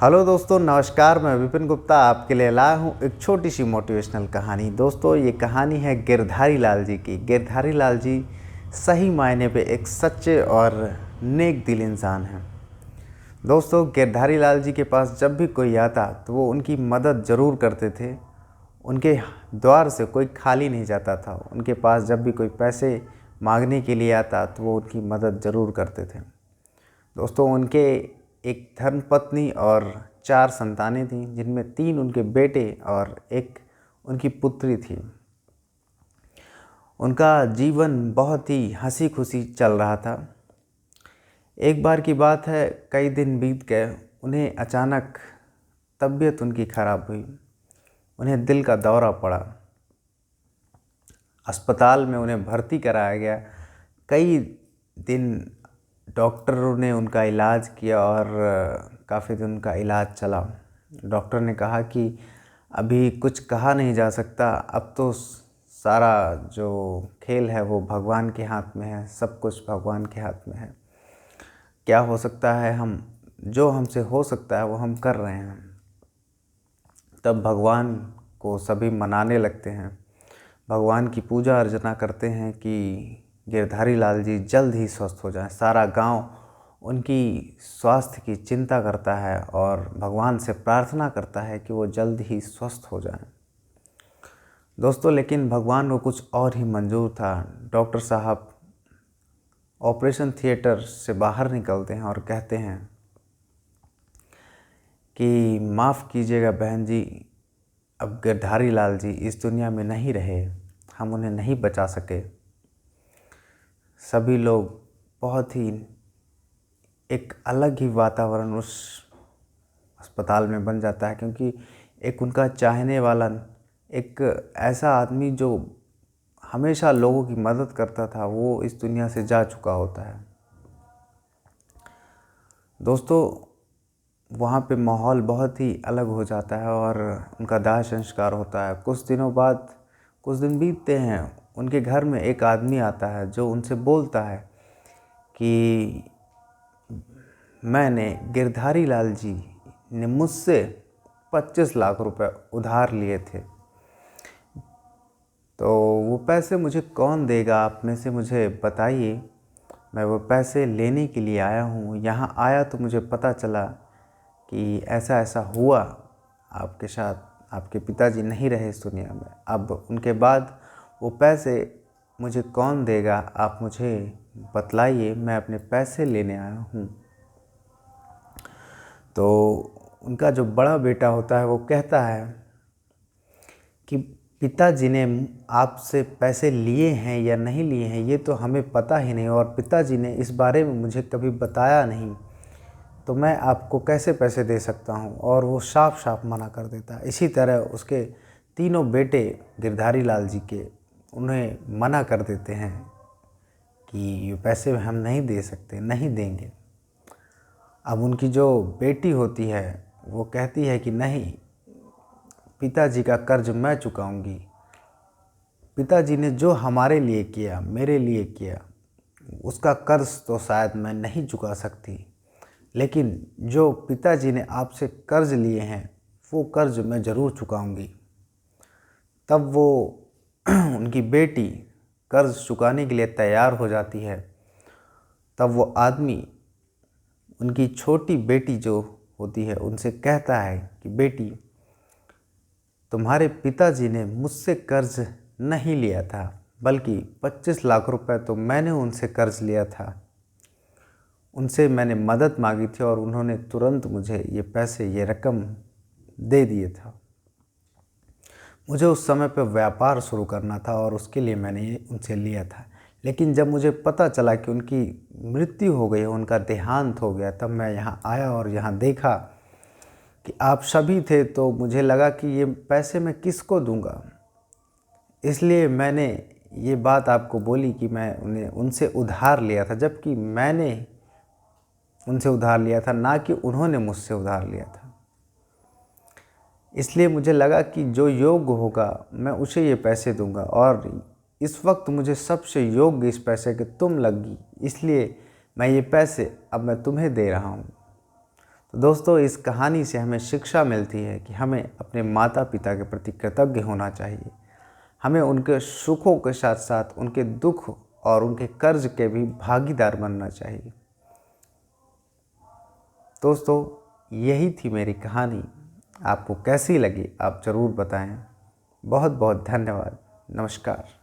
Hello दोस्तों, नमस्कार। मैं विपिन गुप्ता आपके लिए लाया हूँ एक छोटी सी मोटिवेशनल कहानी। दोस्तों, ये कहानी है गिरधारी लाल जी की। गिरधारी लाल जी सही मायने पे एक सच्चे और नेक दिल इंसान हैं। दोस्तों, गिरधारी लाल जी के पास जब भी कोई आता तो वो उनकी मदद ज़रूर करते थे। उनके द्वार से कोई खाली नहीं जाता था। उनके पास जब भी कोई पैसे मांगने के लिए आता तो वो उनकी मदद ज़रूर करते थे। दोस्तों, उनके एक धर्मपत्नी और 4 संतानें थीं, जिनमें 3 उनके बेटे और 1 उनकी पुत्री थी। उनका जीवन बहुत ही हंसी खुशी चल रहा था। एक बार की बात है, कई दिन बीत गए, उन्हें अचानक तबीयत उनकी खराब हुई। उन्हें दिल का दौरा पड़ा। अस्पताल में उन्हें भर्ती कराया गया। कई दिन डॉक्टरों ने उनका इलाज किया और काफ़ी दिन उनका इलाज चला। डॉक्टर ने कहा कि अभी कुछ कहा नहीं जा सकता, अब तो सारा जो खेल है वो भगवान के हाथ में है, सब कुछ भगवान के हाथ में है। क्या हो सकता है, हम जो हमसे हो सकता है वो हम कर रहे हैं। तब भगवान को सभी मनाने लगते हैं, भगवान की पूजा अर्चना करते हैं कि गिरधारी लाल जी जल्द ही स्वस्थ हो जाएं। सारा गांव उनकी स्वास्थ्य की चिंता करता है और भगवान से प्रार्थना करता है कि वो जल्द ही स्वस्थ हो जाएं। दोस्तों, लेकिन भगवान को कुछ और ही मंजूर था। डॉक्टर साहब ऑपरेशन थिएटर से बाहर निकलते हैं और कहते हैं कि माफ़ कीजिएगा बहन जी, अब गिरधारी लाल जी इस दुनिया में नहीं रहे, हम उन्हें नहीं बचा सके। सभी लोग बहुत ही एक अलग ही वातावरण उस अस्पताल में बन जाता है, क्योंकि एक उनका चाहने वाला, एक ऐसा आदमी जो हमेशा लोगों की मदद करता था, वो इस दुनिया से जा चुका होता है। दोस्तों, वहाँ पे माहौल बहुत ही अलग हो जाता है और उनका दाह संस्कार होता है। कुछ दिनों बाद, कुछ दिन बीतते हैं, उनके घर में एक आदमी आता है जो उनसे बोलता है कि मैंने गिरधारी लाल जी ने मुझसे 25 लाख रुपए उधार लिए थे, तो वो पैसे मुझे कौन देगा, आप में से मुझे बताइए। मैं वो पैसे लेने के लिए आया हूँ। यहाँ आया तो मुझे पता चला कि ऐसा ऐसा हुआ आपके साथ, आपके पिताजी नहीं रहे इस दुनिया में। अब उनके बाद वो पैसे मुझे कौन देगा, आप मुझे बतलाइए, मैं अपने पैसे लेने आया हूँ। तो उनका जो बड़ा बेटा होता है वो कहता है कि पिताजी ने आपसे पैसे लिए हैं या नहीं लिए हैं ये तो हमें पता ही नहीं, और पिताजी ने इस बारे में मुझे कभी बताया नहीं, तो मैं आपको कैसे पैसे दे सकता हूँ। और वो साफ साफ मना कर देता है। इसी तरह उसके तीनों बेटे गिरधारी लाल जी के उन्हें मना कर देते हैं कि ये पैसे हम नहीं दे सकते, नहीं देंगे। अब उनकी जो बेटी होती है वो कहती है कि नहीं, पिताजी का कर्ज मैं चुकाऊंगी। पिताजी ने जो हमारे लिए किया, मेरे लिए किया, उसका कर्ज तो शायद मैं नहीं चुका सकती, लेकिन जो पिताजी ने आपसे कर्ज लिए हैं वो कर्ज मैं ज़रूर चुकाऊंगी। तब वो उनकी बेटी कर्ज चुकाने के लिए तैयार हो जाती है। तब वो आदमी उनकी छोटी बेटी जो होती है उनसे कहता है कि बेटी, तुम्हारे पिताजी ने मुझसे कर्ज नहीं लिया था, बल्कि 25 लाख रुपए तो मैंने उनसे कर्ज लिया था। उनसे मैंने मदद मांगी थी और उन्होंने तुरंत मुझे ये पैसे, ये रकम दे दिए था। मुझे उस समय पर व्यापार शुरू करना था और उसके लिए मैंने ये उनसे लिया था। लेकिन जब मुझे पता चला कि उनकी मृत्यु हो गई, उनका देहांत हो गया, तब मैं यहाँ आया और यहाँ देखा कि आप सभी थे, तो मुझे लगा कि ये पैसे मैं किसको दूंगा। इसलिए मैंने ये बात आपको बोली कि मैं उन्हें उनसे उधार लिया था, जबकि मैंने उनसे उधार लिया था, ना कि उन्होंने मुझसे उधार लिया था। इसलिए मुझे लगा कि जो योग्य होगा मैं उसे ये पैसे दूंगा, और इस वक्त मुझे सबसे योग्य इस पैसे के तुम लगी, इसलिए मैं ये पैसे अब मैं तुम्हें दे रहा हूँ। तो दोस्तों, इस कहानी से हमें शिक्षा मिलती है कि हमें अपने माता पिता के प्रति कृतज्ञ होना चाहिए। हमें उनके सुखों के साथ साथ उनके दुख और उनके कर्ज के भी भागीदार बनना चाहिए। दोस्तों, यही थी मेरी कहानी। आपको कैसी लगी आप ज़रूर बताएं। बहुत बहुत धन्यवाद। नमस्कार।